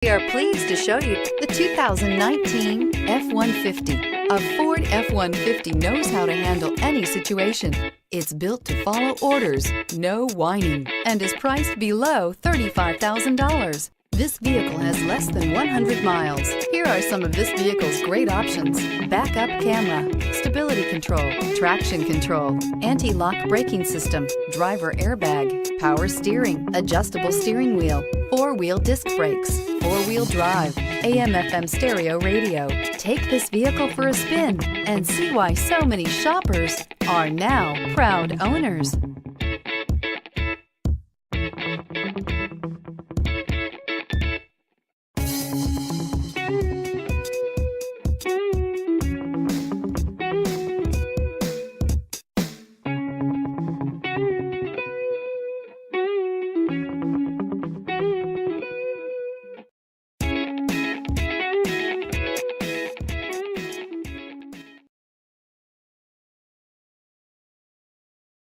We are pleased to show you the 2019 F-150. A Ford F-150 knows how to handle any situation. It's built to follow orders, no whining, and is priced below $35,000. This vehicle has less than 100 miles. Here are some of this vehicle's great options: backup camera, stability control, traction control, anti-lock braking system, driver airbag, power steering, adjustable steering wheel, four-wheel disc brakes, four-wheel drive, AM/FM stereo radio. Take this vehicle for a spin and see why so many shoppers are now proud owners.